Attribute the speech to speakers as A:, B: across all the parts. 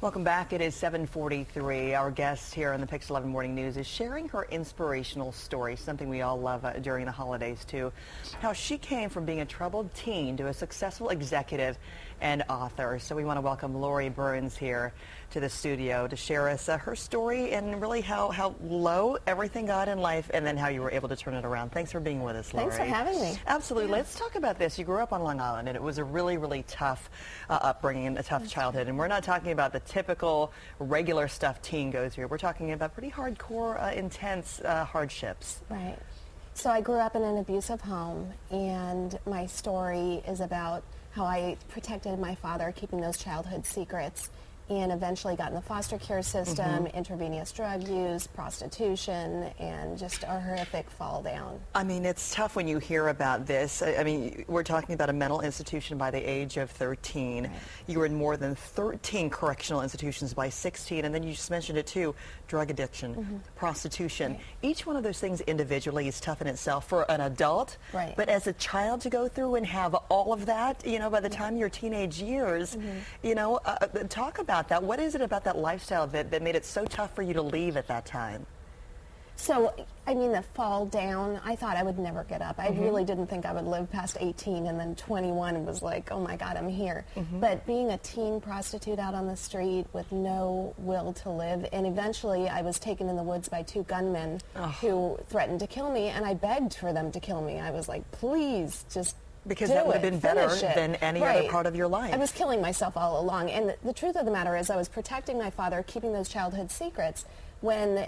A: Welcome back. It is 7:43. Our guest here on the PIX11 Morning News is sharing her inspirational story, something we all love during the holidays too. How she came from being a troubled teen to a successful executive and author. So we want to welcome Lauri Burns here to the studio to share us her story and really how low everything got in life and then how you were able to turn it around. Thanks for being with us, Lauri.
B: Thanks for having me.
A: Absolutely. Yeah. Let's talk about this. You grew up on Long Island and it was a really tough upbringing and a tough childhood. And we're not talking about the typical regular stuff teen goes through. We're talking about pretty hardcore, intense hardships.
B: Right. So I grew up in an abusive home, and my story is about how I protected my father, keeping those childhood secrets, and eventually got in the foster care system, intravenous drug use, prostitution, and just a horrific fall down.
A: I mean, it's tough when you hear about this. I mean, we're talking about a mental institution by the age of 13. Right. You were in more than 13 correctional institutions by 16, and then you just mentioned it too, drug addiction, prostitution. Right. Each one of those things individually is tough in itself for an adult, but as a child to go through and have all of that, you know, by the time your teenage years, you know, talk about that. What is it about that lifestyle that made it so tough for you to leave at that time?
B: So, I mean, the fall down, I thought I would never get up. I really didn't think I would live past 18, and then 21 was like, oh my God, I'm here. But being a teen prostitute out on the street with no will to live, and eventually I was taken in the woods by two gunmen who threatened to kill me, and I begged for them to kill me. I was like, please, just
A: because that would have been better than any other part of your life.
B: I was killing myself all along. And the truth of the matter is I was protecting my father, keeping those childhood secrets. When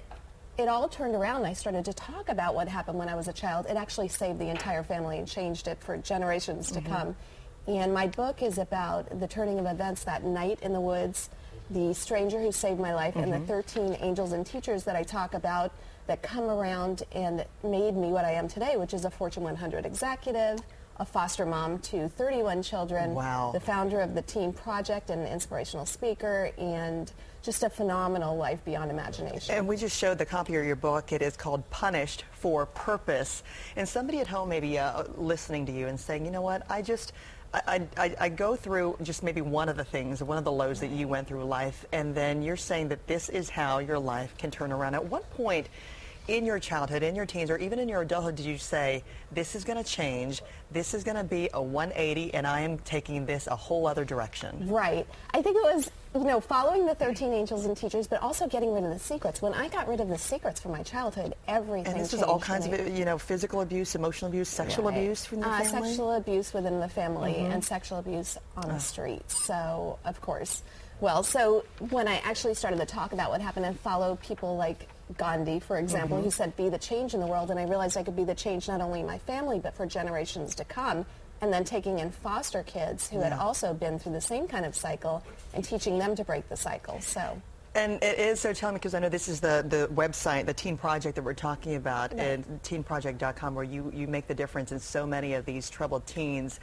B: it all turned around, I started to talk about what happened when I was a child. It actually saved the entire family and changed it for generations to come. And my book is about the turning of events that night in the woods, the stranger who saved my life, and the 13 angels and teachers that I talk about that come around and made me what I am today, which is a Fortune 100 executive, a foster mom to 31 children, the founder of the Teen Project, and an inspirational speaker, and just a phenomenal life beyond imagination.
A: And we just showed the copy of your book. It is called Punished for Purpose. And somebody at home maybe listening to you and saying, you know what, I go through just maybe one of the things, one of the lows that you went through life, and then you're saying that this is how your life can turn around. At what point in your childhood, in your teens, or even in your adulthood, did you say, this is going to change, this is going to be a 180, and I am taking this a whole other direction?
B: Right. I think it was, you know, following the 13 angels and teachers, but also getting rid of the secrets. When I got rid of the secrets from my childhood, everything changed.
A: And this was all kinds of, you know, physical abuse, emotional abuse, sexual abuse from the family?
B: Sexual abuse within the family and sexual abuse on the streets. So, of course. Well, so when I actually started to talk about what happened and follow people like Gandhi, for example, who said, be the change in the world, and I realized I could be the change not only in my family, but for generations to come, and then taking in foster kids who had also been through the same kind of cycle and teaching them to break the cycle. So.
A: And it is so telling, because I know this is the website, the Teen Project that we're talking about, and teenproject.com, where you make the difference in so many of these troubled teens.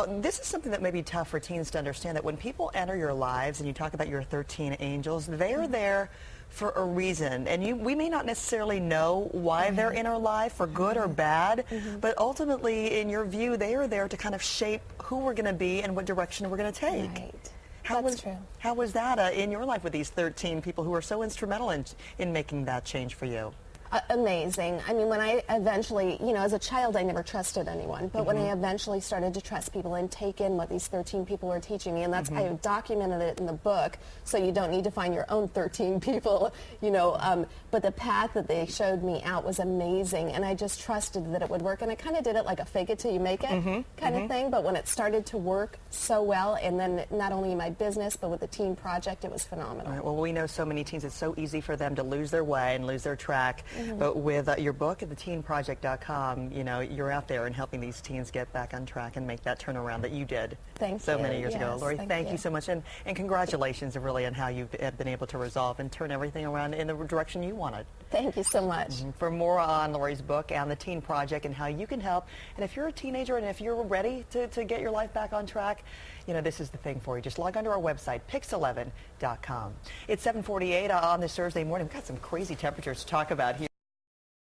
A: This is something that may be tough for teens to understand, that when people enter your lives, and you talk about your 13 angels, they are there for a reason, and we may not necessarily know why they're in our life, for good or bad, but ultimately, in your view, they are there to kind of shape who we're going to be and what direction we're going to take.
B: Right.
A: That's true. How was that in your life with these 13 people who were so instrumental in making that change for you?
B: Amazing. I mean, when I eventually, you know, as a child, I never trusted anyone. But when I eventually started to trust people and take in what these 13 people were teaching me, and that's, I documented it in the book, so you don't need to find your own 13 people, you know, but the path that they showed me out was amazing, and I just trusted that it would work. And I kind of did it like a fake it till you make it kind of thing, but when it started to work so well, and then not only in my business, but with the Teen Project, it was phenomenal.
A: Right, well, we know so many teens, it's so easy for them to lose their way and lose their track. But with your book at the teenproject.com, you know, you're out there and helping these teens get back on track and make that turnaround that you did so many years ago. Lauri, thank you so much, and congratulations really on how you've been able to resolve and turn everything around in the direction you wanted.
B: Thank you so much.
A: For more on Lauri's book and the Teen Project and how you can help, and if you're a teenager and if you're ready to get your life back on track, you know, this is the thing for you. Just log onto our website, PIX11.com. It's 7:48 on this Thursday morning. We've got some crazy temperatures to talk about here.